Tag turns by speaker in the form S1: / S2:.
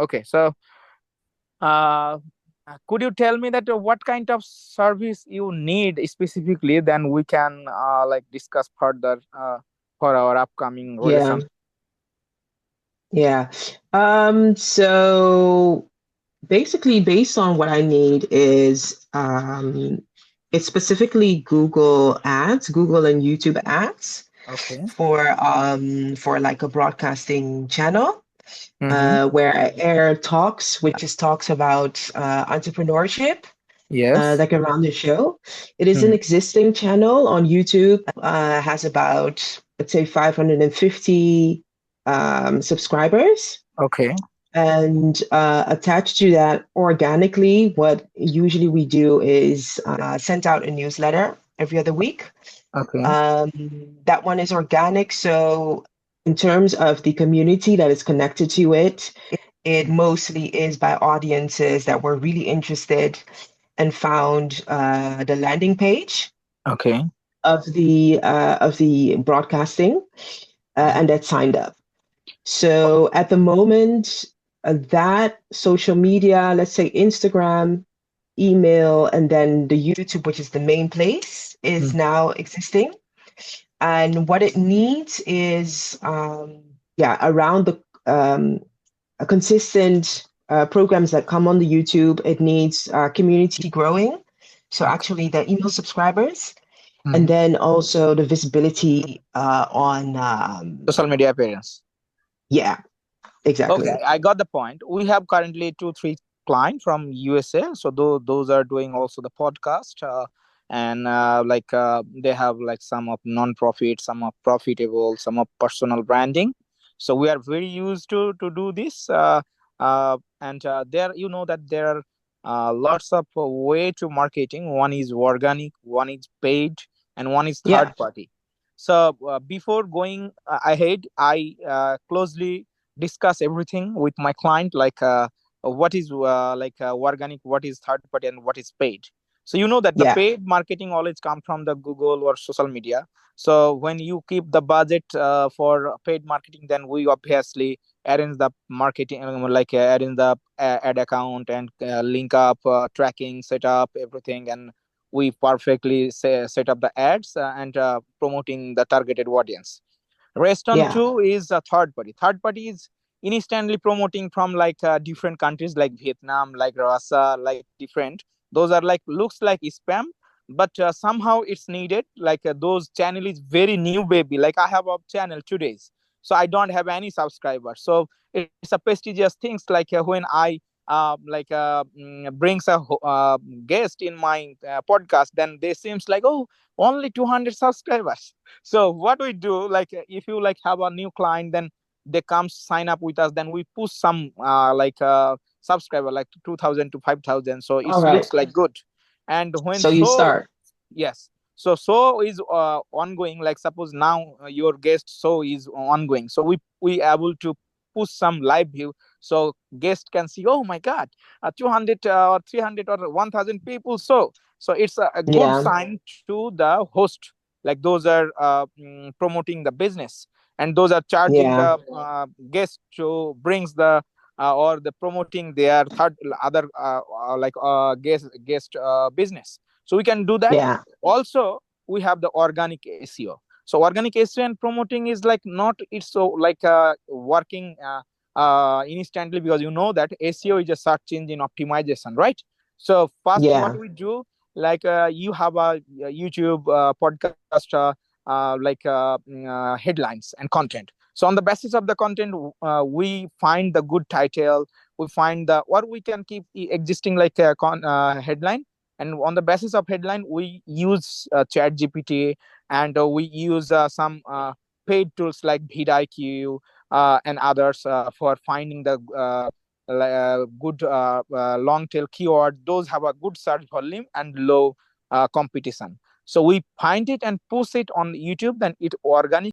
S1: Okay, so uh, could you tell me that what kind of service you need specifically? Then we can like discuss further for our upcoming
S2: Yeah,
S1: relation.
S2: yeah. So basically, based on what I need is it's specifically Google ads, Google and YouTube ads
S1: Okay.
S2: for like a broadcasting channel
S1: Mm-hmm.
S2: where I air talks, which is talks about entrepreneurship,
S1: Yes.
S2: like around the show. It is an
S1: Hmm.
S2: existing channel on YouTube, has about, let's say, 550 subscribers.
S1: Okay.
S2: And attached to that, organically, what usually we do is send out a newsletter every other week.
S1: Okay.
S2: Um, that one is organic. So, in terms of the community that is connected to it, it mostly is by audiences that were really interested and found the landing page
S1: Okay.
S2: of the broadcasting
S1: Mhm.
S2: and that signed up. So at the moment, that social media, let's say Instagram, email, and then the YouTube, which is the main place, is
S1: Mm.
S2: now existing. And what it needs is, yeah, around the a consistent programs that come on the YouTube. It needs community growing. So
S1: Okay.
S2: actually, the email subscribers, and
S1: Mhm.
S2: then also the visibility on,
S1: Social media appearance.
S2: yeah,
S1: Okay,
S2: exactly.
S1: I got the point. We have currently two, three clients from USA. So those are doing also the podcast, and they have like some of non-profit, some of profitable, some of personal branding. So we are very used to do this. And there, you know that there are lots of way to marketing. One is organic, one is paid, and one is
S2: Yeah.
S1: third party. So before going ahead, I closely discuss everything with my client, like what is organic, what is third party, and what is paid. So you know that the
S2: Yeah.
S1: paid marketing always come from the Google or social media. So when you keep the budget for paid marketing, then we obviously arrange the marketing, arrange the ad account and link up tracking, set up everything, and we perfectly set up the ads and promoting the targeted audience. Rest on
S2: Yeah.
S1: two is a third party. Third party is instantly promoting from like different countries like Vietnam, like Russia, like different. Those are like looks like spam, but somehow it's needed. Like those channel is very new baby. Like I have a channel 2 days, so I don't have any subscribers. So it's a prestigious things. Like when I brings a guest in my podcast, then they seems like, oh, only 200 subscribers. So what we do, like if you like have a new client, then they come sign up with us, then we push some subscriber like 2000 to 5000, so it
S2: All right.
S1: looks like good. And when
S2: So you
S1: so,
S2: start.
S1: yes, so is ongoing, like suppose now your guest so is ongoing, so we able to push some live view, so guest can see, oh my god, 200 or 300 or 1000 people, so it's a good
S2: Yeah.
S1: sign to the host, like those are promoting the business, and those are charging
S2: Yeah.
S1: the guest to brings the or the promoting their third other guest business. So we can do that.
S2: Yeah.
S1: Also we have the organic SEO. So organic SEO and promoting is like not it's so like working instantly, because you know that SEO is a search engine optimization, right? So first what
S2: Yeah.
S1: we do, like you have a YouTube podcast headlines and content. So on the basis of the content, we find the good title, we find the what we can keep existing like a headline, and on the basis of headline we use chat gpt, and we use some paid tools like vidiq and others for finding the good long tail keyword. Those have a good search volume and low competition. So we find it and push it on YouTube, then it organic